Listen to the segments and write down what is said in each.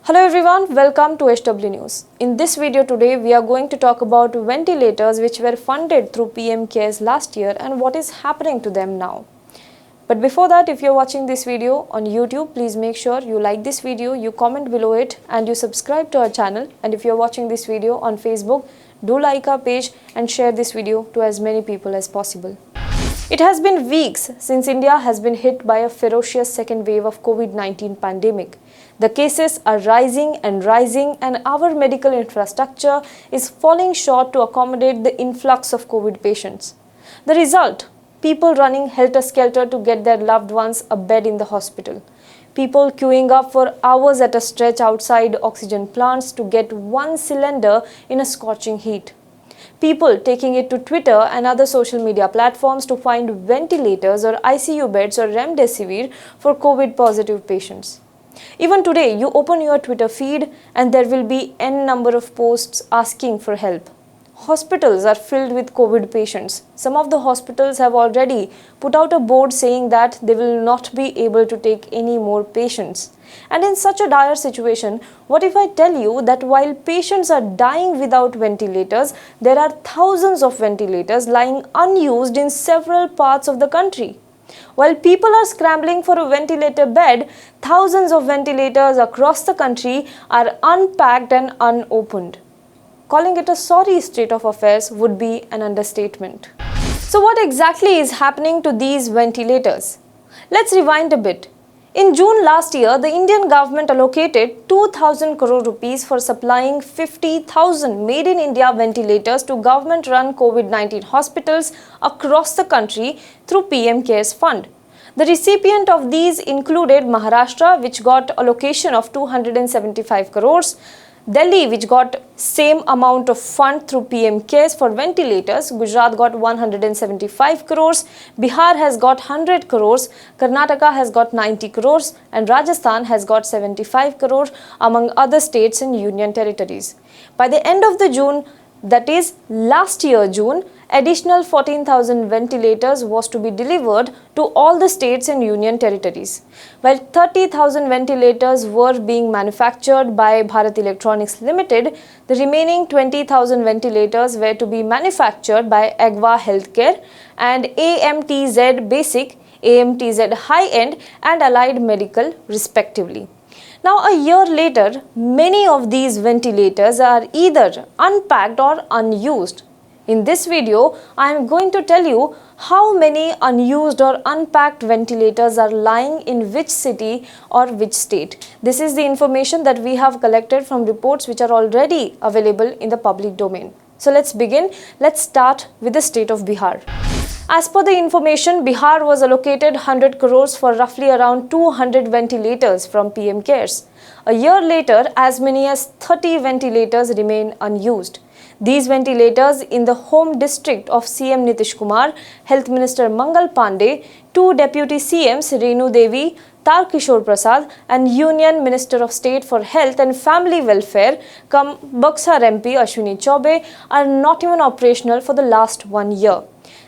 Hello everyone, welcome to HW News. In this video today, we are going to talk about ventilators which were funded through PM CARES last year and what is happening to them now. But before that, if you're watching this video on YouTube, please make sure you like this video, you comment below it and you subscribe to our channel. And if you're watching this video on Facebook, do like our page and share this video to as many people as possible. It has been weeks since India has been hit by a ferocious second wave of COVID-19 pandemic. The cases are rising and our medical infrastructure is falling short to accommodate the influx of COVID patients. The result? People running helter-skelter to get their loved ones a bed in the hospital. People queuing up for hours at a stretch outside oxygen plants to get one cylinder in a scorching heat. People taking it to Twitter and other social media platforms to find ventilators or ICU beds or remdesivir for COVID-positive patients. Even today, you open your Twitter feed and there will be n number of posts asking for help. Hospitals are filled with COVID patients. Some of the hospitals have already put out a board saying that they will not be able to take any more patients. And in such a dire situation, what if I tell you that while patients are dying without ventilators, there are thousands of ventilators lying unused in several parts of the country? While people are scrambling for a ventilator bed, thousands of ventilators across the country are unpacked and unopened. Calling it a sorry state of affairs would be an understatement. So what exactly is happening to these ventilators? Let's rewind a bit. In June last year, the Indian government allocated 2,000 crore rupees for supplying 50,000 made-in-India ventilators to government-run COVID-19 hospitals across the country through PM CARES Fund. The recipient of these included Maharashtra, which got allocation of 275 crores, Delhi, which got same amount of fund through PM CARES for ventilators, Gujarat got 175 crores, Bihar has got 100 crores, Karnataka has got 90 crores and Rajasthan has got 75 crores among other states and union territories. By the end of the June, that is last year June, additional 14,000 ventilators was to be delivered to all the states and union territories. While 30,000 ventilators were being manufactured by Bharat Electronics Limited, the remaining 20,000 ventilators were to be manufactured by Agwa Healthcare and AMTZ Basic, AMTZ High End and Allied Medical respectively. Now, a year later, many of these ventilators are either unpacked or unused. In this video, I am going to tell you how many unused or unpacked ventilators are lying in which city or which state. This is the information that we have collected from reports which are already available in the public domain. So let's begin. Let's start with the state of Bihar. As per the information, Bihar was allocated 100 crores for roughly around 200 ventilators from PM CARES. A year later, as many as 30 ventilators remain unused. These ventilators in the home district of CM Nitish Kumar, Health Minister Mangal Pandey, two Deputy CMs Renu Devi, Tarkishore Prasad and Union Minister of State for Health and Family Welfare, Buxar MP Ashwini Chaubey, are not even operational for the last 1 year.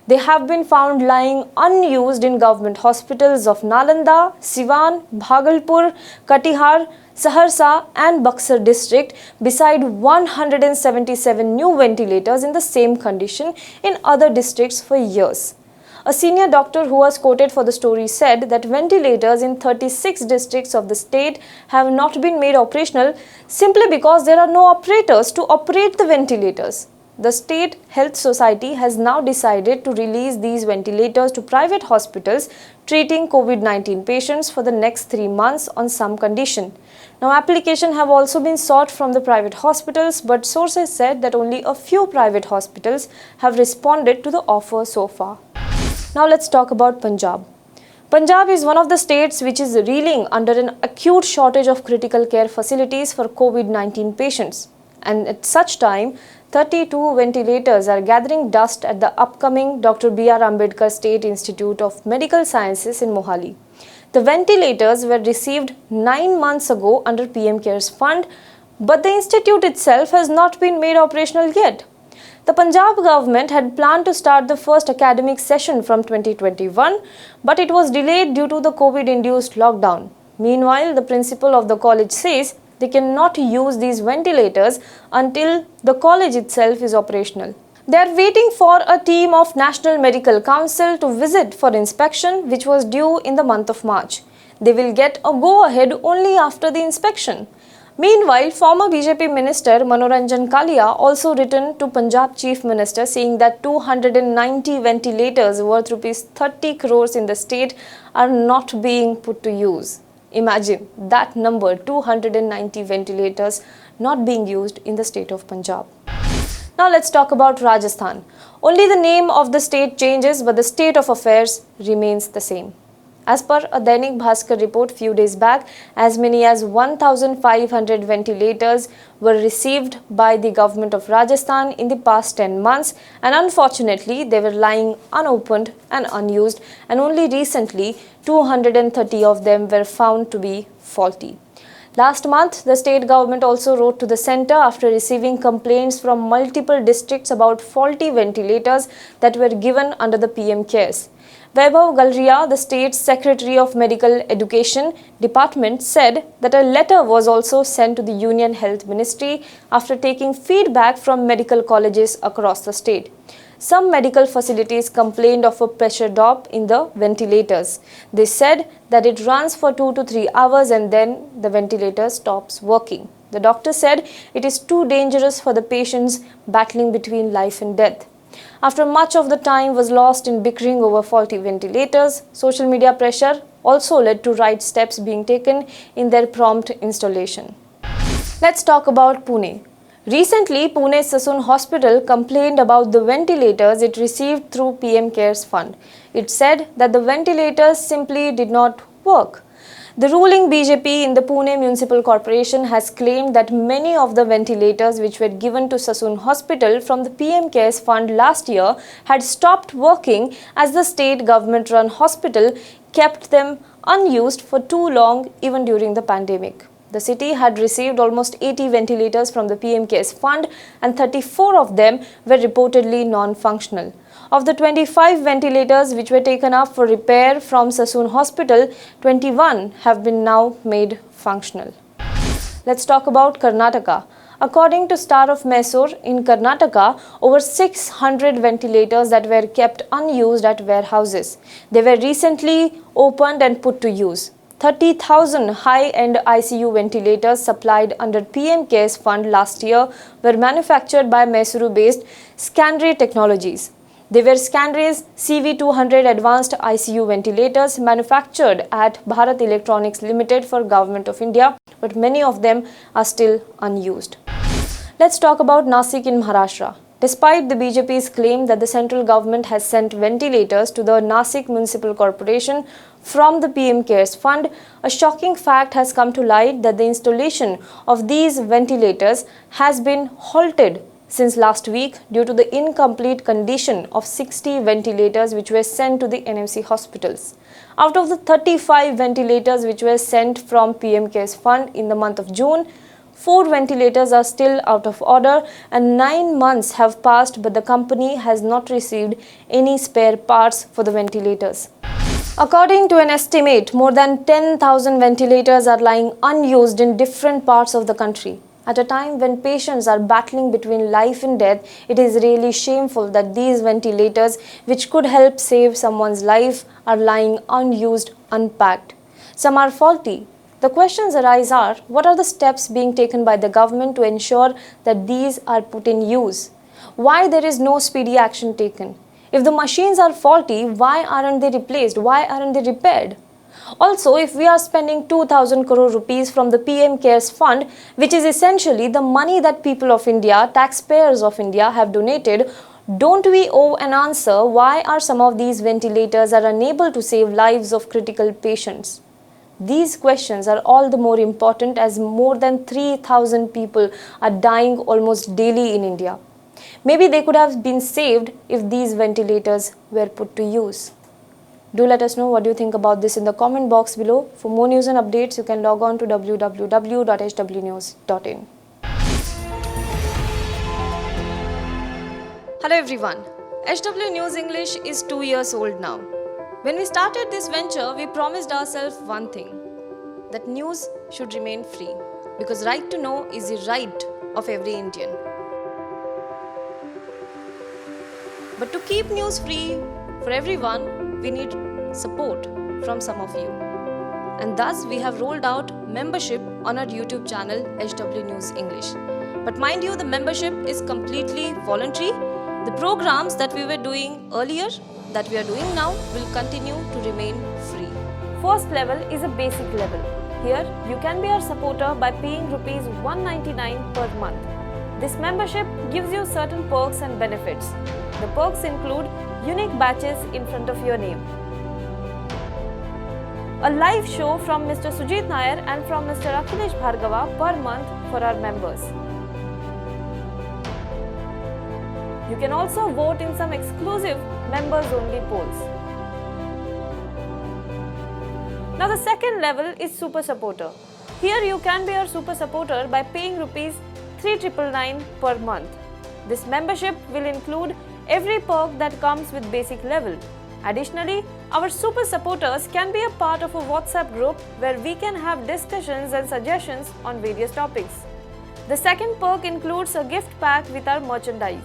They have been found lying unused in government hospitals of Nalanda, Siwan, Bhagalpur, Katihar, Saharsa and Buxar district beside 177 new ventilators in the same condition in other districts for years. A senior doctor who was quoted for the story said that ventilators in 36 districts of the state have not been made operational simply because there are no operators to operate the ventilators. The State Health Society has now decided to release these ventilators to private hospitals treating COVID-19 patients for the next 3 months on some condition. Now, applications have also been sought from the private hospitals, but sources said that only a few private hospitals have responded to the offer so far. Now, let's talk about Punjab. Punjab is one of the states which is reeling under an acute shortage of critical care facilities for COVID-19 patients. And at such time, 32 ventilators are gathering dust at the upcoming Dr. B.R. Ambedkar State Institute of Medical Sciences in Mohali. The ventilators were received 9 months ago under PM CARES Fund, but the institute itself has not been made operational yet. The Punjab government had planned to start the first academic session from 2021, but it was delayed due to the COVID-induced lockdown. Meanwhile, the principal of the college says they cannot use these ventilators until the college itself is operational. They are waiting for a team of National Medical Council to visit for inspection, which was due in the month of March. They will get a go-ahead only after the inspection. Meanwhile, former BJP Minister Manoranjan Kalia also written to Punjab Chief Minister saying that 290 ventilators worth Rs 30 crores in the state are not being put to use. Imagine that number, 290 ventilators not being used in the state of Punjab. Now let's talk about Rajasthan. Only the name of the state changes, but the state of affairs remains the same. As per a Dainik Bhaskar report few days back, as many as 1,500 ventilators were received by the government of Rajasthan in the past 10 months, and unfortunately they were lying unopened and unused, and only recently 230 of them were found to be faulty. Last month, the state government also wrote to the centre after receiving complaints from multiple districts about faulty ventilators that were given under the PM CARES. Vaibhav Galria, the state's Secretary of Medical Education Department, said that a letter was also sent to the Union Health Ministry after taking feedback from medical colleges across the state. Some medical facilities complained of a pressure drop in the ventilators. They said that it runs for 2 to 3 hours and then the ventilator stops working. The doctor said it is too dangerous for the patients battling between life and death. After much of the time was lost in bickering over faulty ventilators, social media pressure also led to right steps being taken in their prompt installation. Let's talk about Pune. Recently, Pune's Sasun Hospital complained about the ventilators it received through PM CARES Fund. It said that the ventilators simply did not work. The ruling BJP in the Pune Municipal Corporation has claimed that many of the ventilators which were given to Sasun Hospital from the PM CARES Fund last year had stopped working as the state government-run hospital kept them unused for too long even during the pandemic. The city had received almost 80 ventilators from the PM CARES Fund and 34 of them were reportedly non-functional. Of the 25 ventilators which were taken up for repair from Sasun Hospital, 21 have been now made functional. Let's talk about Karnataka. According to Star of Mysore, in Karnataka, over 600 ventilators that were kept unused at warehouses. They were recently opened and put to use. 30,000 high-end ICU ventilators supplied under PM CARES Fund last year were manufactured by Mysuru-based Scandray Technologies. They were Scandray's CV200 advanced ICU ventilators manufactured at Bharat Electronics Limited for Government of India, but many of them are still unused. Let's talk about Nashik in Maharashtra. Despite the BJP's claim that the central government has sent ventilators to the Nashik Municipal Corporation from the PM CARES Fund, a shocking fact has come to light that the installation of these ventilators has been halted since last week due to the incomplete condition of 60 ventilators which were sent to the NMC hospitals. Out of the 35 ventilators which were sent from PM CARES Fund in the month of June, 4 ventilators are still out of order and 9 months have passed, but the company has not received any spare parts for the ventilators. According to an estimate, more than 10,000 ventilators are lying unused in different parts of the country. At a time when patients are battling between life and death, it is really shameful that these ventilators, which could help save someone's life, are lying unused, unpacked. Some are faulty. The questions arise are, what are the steps being taken by the government to ensure that these are put in use? Why there is no speedy action taken? If the machines are faulty, why aren't they replaced? Why aren't they repaired? Also, if we are spending 2,000 crore rupees from the PM CARES Fund, which is essentially the money that people of India, taxpayers of India have donated, don't we owe an answer why are some of these ventilators are unable to save lives of critical patients? These questions are all the more important as more than 3,000 people are dying almost daily in India. Maybe they could have been saved if these ventilators were put to use. Do let us know what you think about this in the comment box below. For more news and updates, you can log on to www.hwnews.in. Hello everyone. HW News English is 2 years old now. When we started this venture, we promised ourselves one thing, that news should remain free. because right to know is the right of every Indian. But to keep news free for everyone, we need support from some of you. And thus we have rolled out membership on our YouTube channel HW News English. But mind you, the membership is completely voluntary. The programs that we were doing earlier, that we are doing now, will continue to remain free. First level is a basic level. Here, you can be our supporter by paying Rs 199 per month. This membership gives you certain perks and benefits. The perks include unique badges in front of your name, a live show from Mr. Sujit Nair and from Mr. Akhilesh Bhargava per month for our members. You can also vote in some exclusive members-only polls. Now the second level is Super Supporter. Here you can be our Super Supporter by paying Rs 3,999 per month. This membership will include every perk that comes with basic level. Additionally, our Super Supporters can be a part of a WhatsApp group where we can have discussions and suggestions on various topics. The second perk includes a gift pack with our merchandise.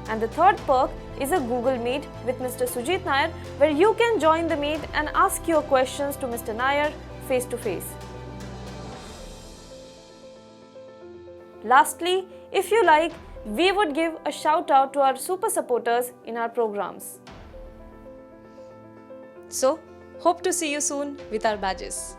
And the third perk is a Google Meet with Mr. Sujit Nair, where you can join the meet and ask your questions to Mr. Nair face to face. Lastly, if you like, we would give a shout out to our super supporters in our programs. So, hope to see you soon with our badges.